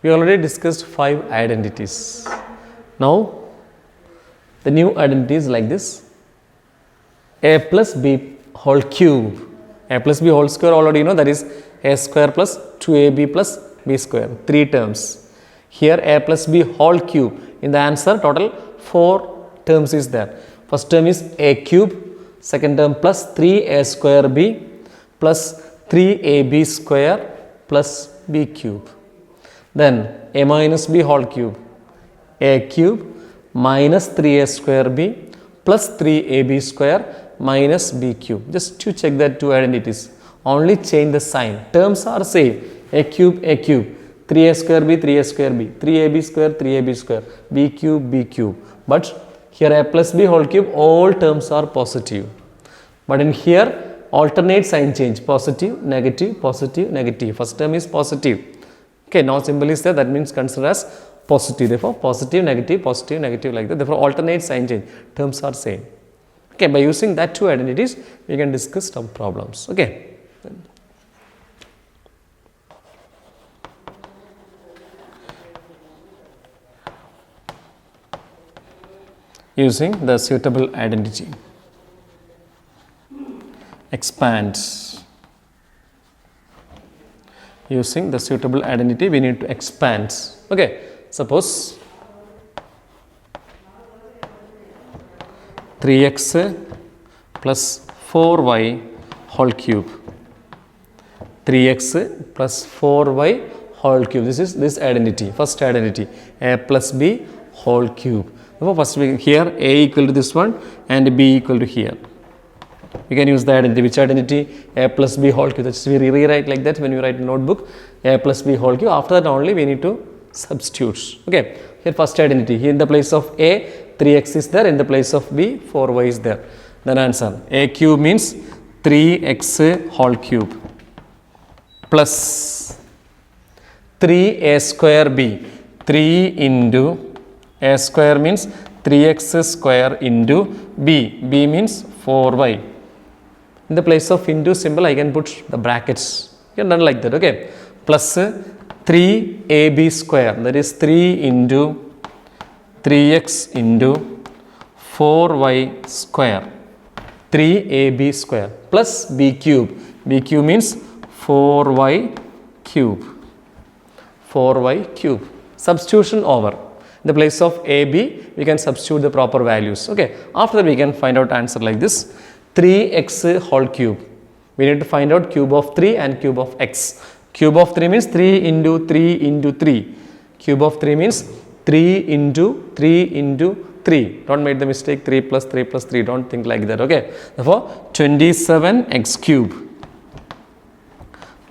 We already discussed 5 identities. Now, the new identity is like this. A plus b whole cube. A plus b whole square already you know, that is a square plus 2ab plus b square. 3 terms. Here a plus b whole cube. In the answer total 4 terms is there. First term is a cube. Second term plus 3a square b plus 3ab square plus b cube. Then a minus b whole cube. A cube minus 3a square b plus 3ab square minus b cube. Just to check that 2 identities. Only change the sign. Terms are same. A cube, 3a square b, 3a square b, 3ab square, 3ab square, b cube, b cube. But here a plus b whole cube, all terms are positive. But in here, alternate sign change. Positive, negative, positive, negative. First term is positive. Okay, now symbol is there. That means consider as positive. Therefore, positive, negative like that. Therefore, alternate sign change. Terms are same. Okay, by using that 2 identities, we can discuss some problems. Okay. Using the suitable identity. Expand. Using the suitable identity, we need to expand. Okay, suppose 3x plus 4y whole cube. 3x plus 4y whole cube. This is this identity. First identity, a plus b whole cube. First here a equal to this one and b equal to here. We can use the identity. Which identity? A plus b whole cube. That's we rewrite like that when you write notebook. A plus b whole cube. After that only we need to substitute. Okay. Here first identity. Here in the place of a 3x is there. In the place of b 4y is there. Then answer. A cube means 3x whole cube plus 3a square b. 3 into a square means 3x square into b. B means 4y. In the place of into symbol, I can put the brackets. You can done like that. Okay. Plus 3ab square. That is 3 into 3x into 4y square. 3ab square plus b cube. B cube means 4y cube. 4y cube. Substitution over. In the place of a, b, we can substitute the proper values. Okay. After that, we can find out answer like this. 3x whole cube. We need to find out cube of 3 and cube of x. Cube of 3 means 3 into 3 into 3. Cube of 3 means 3 into 3 into 3. Don't make the mistake 3 plus 3 plus 3. Don't think like that. Okay. Therefore, 27x cube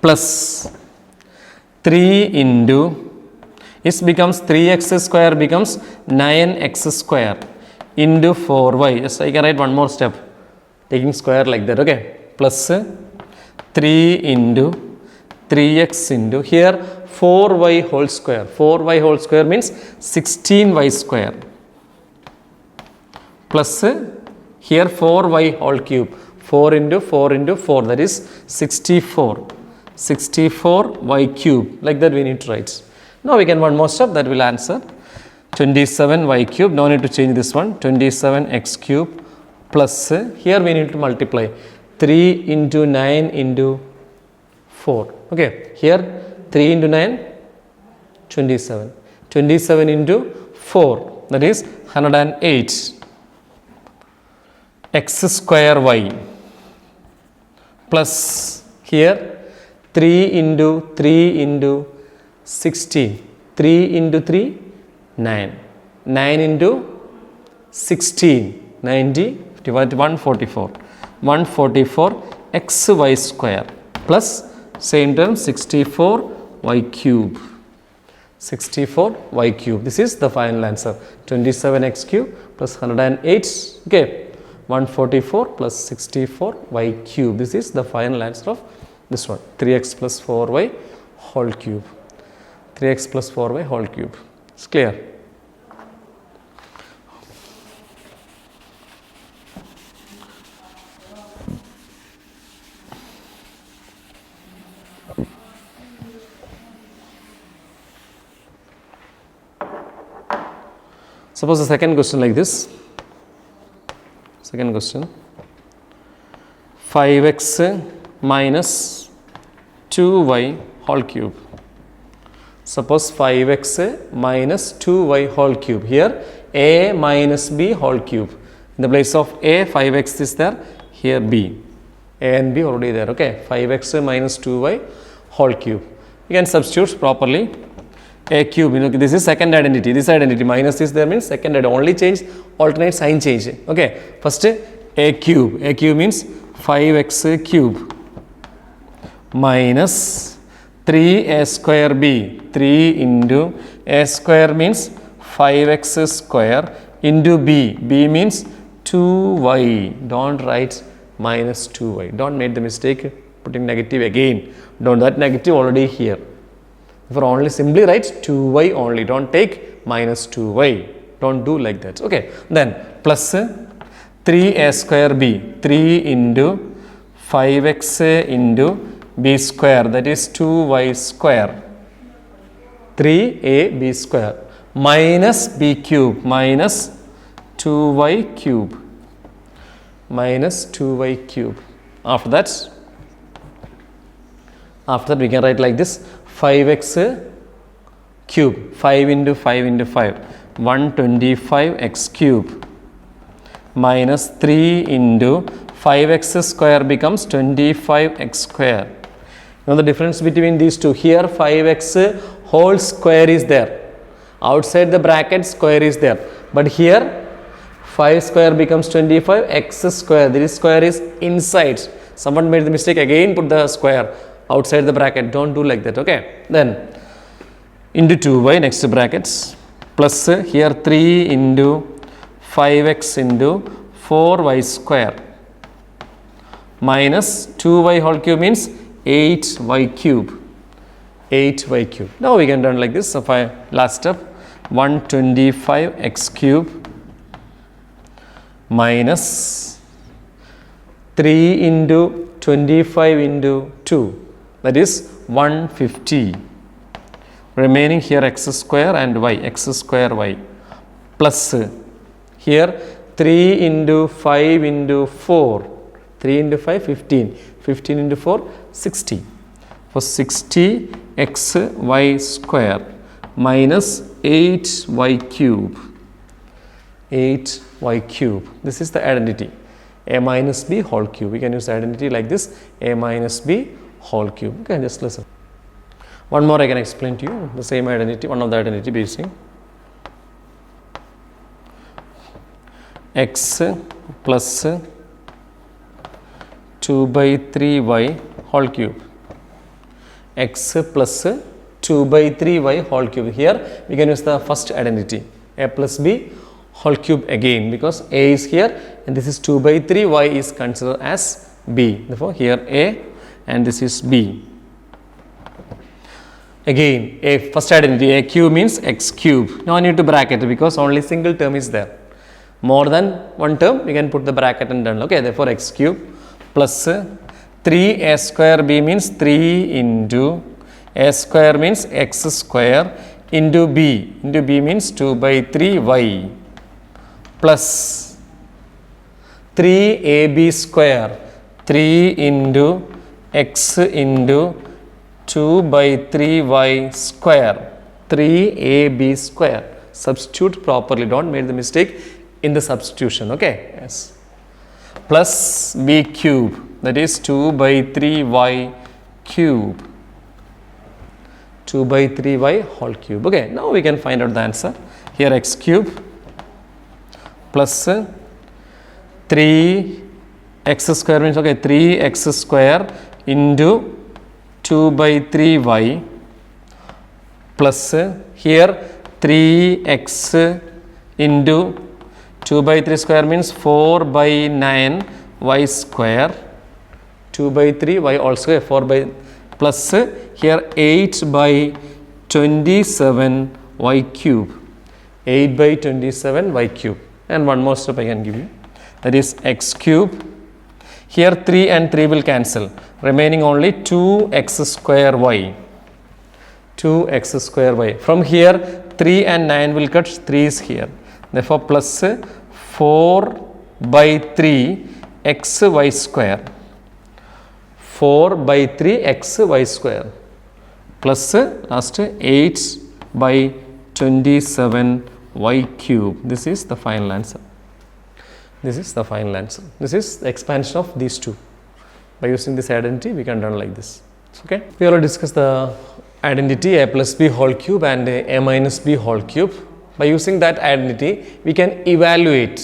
plus 3 into, it becomes 3x square becomes 9x square into 4y. Yes, I can write one more step. Taking square like that. Okay. Plus 3 into 3x into, here 4y whole square. 4y whole square means 16y square. Plus here 4y whole cube. 4 into 4 into 4, that is 64. 64y cube. Like that we need to write. Now we can one more step, that will answer 27y cube. No need to change this one. 27x cube plus here we need to multiply 3 into 9 into 4. Okay. Here 3 into 9, 27. 27 into 4, that is 108. X square y plus here 3 into 3 into 16. 3 into 3, 9. 9 into 16, 90, 144. 144 xy square plus same term 64y cube. 64y cube. This is the final answer. 27x cube plus 108. Okay. 144 plus 64y cube. This is the final answer of this one. 3x plus 4y whole cube. 3x plus 4y whole cube. It's clear. Suppose the second question like this. Second question. 5x minus 2y whole cube. Suppose 5x minus 2y whole cube. Here a minus b whole cube. In the place of a, 5x is there. Here b. A and b already there. Okay. 5x minus 2y whole cube. You can substitute properly. A cube, this is second identity. This identity minus is there means second identity. Only change, alternate sign change. Okay. First a cube. A cube means 5x cube minus 3a square b. 3 into a square means 5x square into b. B means 2y. Don't write minus 2y. Don't make the mistake putting negative again. Don't, that negative already here. For only simply write 2y only. Don't take minus 2y. Don't do like that. Okay. Then plus 3a square b. 3 into 5x into b square. That is 2y square. 3a b square. Minus b cube. Minus 2y cube. Minus 2y cube. After that we can write like this. 5x cube. 5 into 5 into 5. 125x cube. Minus 3 into 5x square becomes 25x square. Now the difference between these two. Here 5x whole square is there. Outside the bracket square is there. But here 5 square becomes 25. X square. This square is inside. Someone made the mistake. Again put the square outside the bracket. Don't do like that. Okay. Then into 2y next brackets. Plus here 3 into 5x into 4y square. Minus 2y whole cube means 8y cube. 8y cube. Now we can done like this. So last step. 125x cube minus 3 into 25 into 2. That is 150. Remaining here x square and y. X square y. Plus here 3 into 5 into 4. 3 into 5, 15. 15 into 4, 60. For 60 x y square minus 8y cube. 8y cube. This is the identity. A minus b whole cube. We can use the identity like this. A minus b whole cube. Okay, just listen. One more I can explain to you. The same identity. One of the identity basing. X plus 2 by 3y whole cube. X plus 2 by 3y whole cube. Here we can use the first identity. A plus b whole cube again, because a is here and this is 2 by 3, y is considered as b. Therefore here a and this is b. Again a first identity, a cube means x cube. Now I need to bracket because only single term is there. More than one term we can put the bracket and done. Okay, therefore x cube plus 3a square b means 3 into a square means x square into b. Into b means 2 by 3y plus 3ab square. 3 into x into 2 by 3y square. 3ab square. Substitute properly. Don't make the mistake in the substitution. Okay. Yes. Plus b cube. That is 2 by 3y cube. 2 by 3y whole cube. Okay. Now we can find out the answer. Here x cube plus 3x square means, okay, 3x square into 2 by 3y plus here 3x into 2 by 3 square means 4 by 9 y square. 2 by 3 y all square, 4 by plus here 8 by 27 y cube. 8 by 27 y cube. And one more step I can give you, that is x cube. Here 3 and 3 will cancel, remaining only 2x square y. 2x square y. From here 3 and 9 will cut, 3 is here. Therefore, plus 4 by 3 xy square. 4 by 3 xy square plus last 8 by 27 y cube. This is the final answer. This is the final answer. This is the expansion of these two. By using this identity, we can run like this. Okay. We already discussed the identity a plus b whole cube and a minus b whole cube. By using that identity, we can evaluate.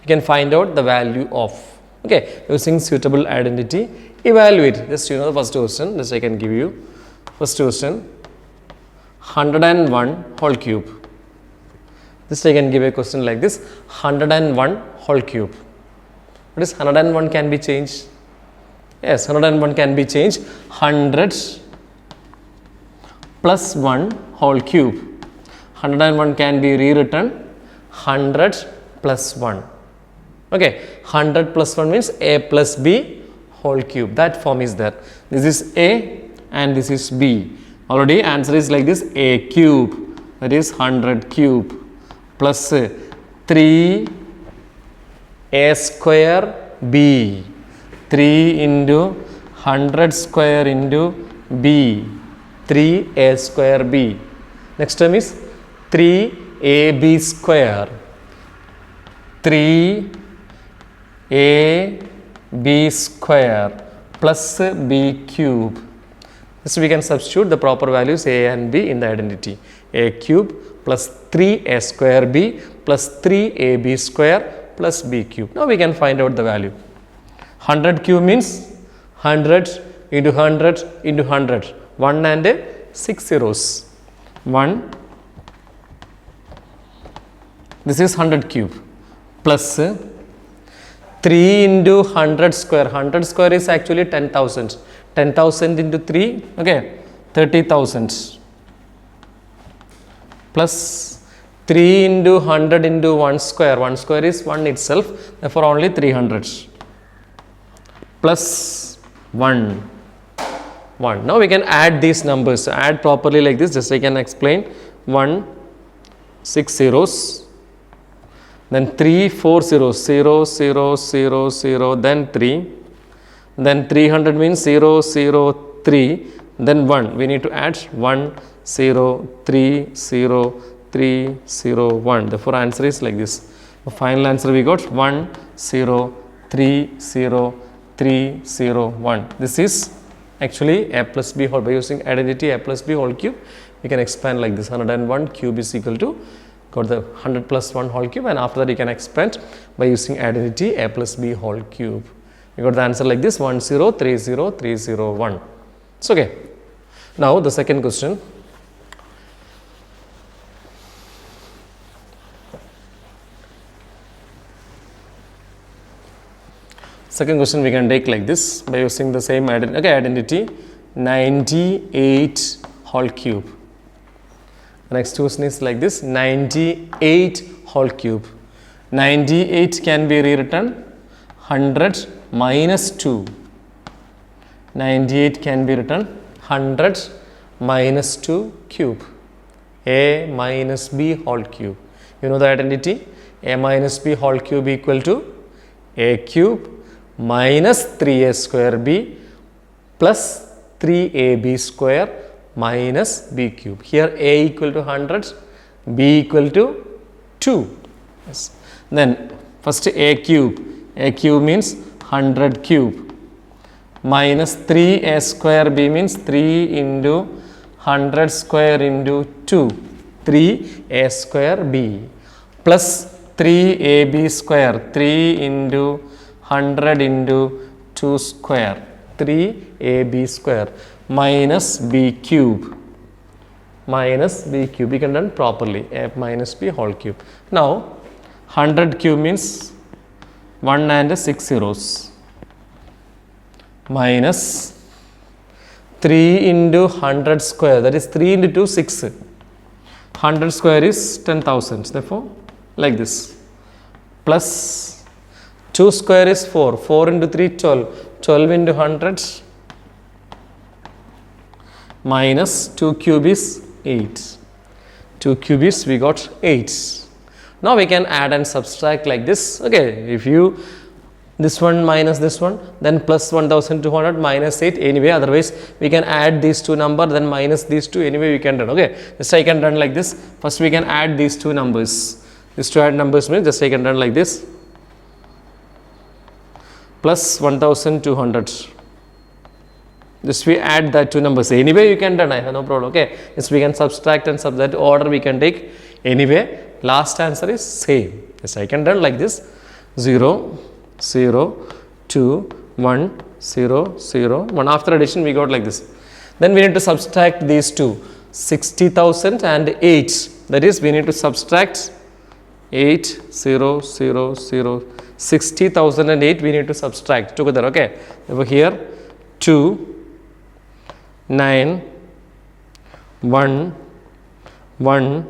We can find out the value of. Okay. Using suitable identity, evaluate. Just the first question. Just I can give you. First question. 101 whole cube. This I can give a question like this. 101 whole cube. What is 101 can be changed? Yes, 101 can be changed. 100 plus 1 whole cube. 101 can be rewritten 100 plus 1. Okay, 100 plus 1 means a plus b whole cube. That form is there. This is a and this is b. Already answer is like this: a cube, that is 100 cube, plus 3 a square b. 3 into 100 square into b. 3 a square b. Next term is 3 ab square. 3 a b square plus b cube. So we can substitute the proper values a and b in the identity. A cube plus 3a square b plus 3ab square plus b cube. Now we can find out the value. 100 cube means 100 into 100 into 100. 1 and 6 zeros. 1. This is 100 cube plus 3 into 100 square. 100 square is actually 10,000. 10,000 into 3, okay, 30,000 plus 3 into 100 into 1 square. 1 square is 1 itself, therefore only 300 plus 1. 1. Now we can add these numbers. Add properly like this. Just I can explain. 1, 6 zeros. Then 3, 4 zeros. 0, 0, 0, 0. Then 3. Then 300 means 0, 0, 3. Then 1. We need to add 1, 0, 3, 0, 3, 0, 1. Therefore, answer is like this. The final answer we got 1, 0, 3, 0, 3, 0, 1. This is actually a plus b whole. By using identity a plus b whole cube, we can expand like this. 101 cube is equal to, got the 100 plus 1 whole cube, and after that you can expand by using identity a plus b whole cube. We got the answer like this: 1, 0, 3, 0, 3, 0, 1. It's okay. Now the second question. Second question we can take like this by using the same identity 98 whole cube. The next question is like this: 98 whole cube. 98 can be rewritten 100 minus 2. 98 can be written 100 minus 2 cube. A minus b whole cube. You know the identity? A minus b whole cube equal to a cube minus 3a square b plus 3ab square minus b cube. Here a equal to 100, b equal to 2. Yes. Then first a cube. A cube means 100 cube minus 3a square b means 3 into 100 square into 2. 3a square b plus 3ab square. 3 into 100 into 2 square, 3ab square minus b cube. Minus b cube. We can run properly. A minus b whole cube. Now 100 cube means 1 and 6 zeros minus 3 into 100 square, that is 3 into 2, 6. 100 square is 10,000. Therefore, like this, plus 2 square is 4. 4 into 3, 12. 12 into 100 minus 2 cube is 8. 2 cube is we got 8. Now we can add and subtract like this. Okay, if you this one minus this one, then plus 1200 minus 8 anyway, otherwise we can add these two numbers, then minus these two, anyway we can run. Okay, just I can run like this. First we can add these two numbers. These two add numbers means just I can run like this. Plus 1200. Just we add that two numbers. Anyway you can run, I have no problem. Okay, just we can subtract and that order we can take. Anyway, last answer is same. Yes, I can run like this. 0, 0, 2, 1, 0, 0, 1. After addition we got like this. Then we need to subtract these two. 60,000 and 8. That is, we need to subtract 8, 0, 0, 0. 60,000 and 8 we need to subtract together. Okay. Over here 2, 9, 1, 1,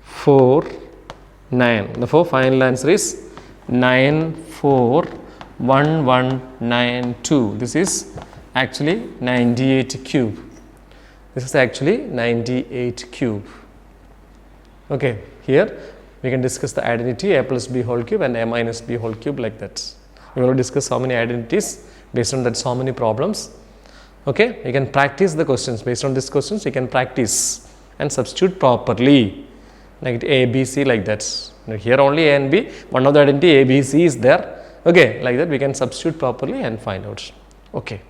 4, 9. Therefore, final answer is 941192. This is actually 98 cube. This is actually 98 cube. Okay, here we can discuss the identity a plus b whole cube and a minus b whole cube like that. We will discuss how many identities based on that, so many problems. Okay, you can practice the questions based on these questions. You can practice and substitute properly like A, B, C like that. Here only A and B, one of the identity A, B, C is there. Okay, like that we can substitute properly and find out. Okay.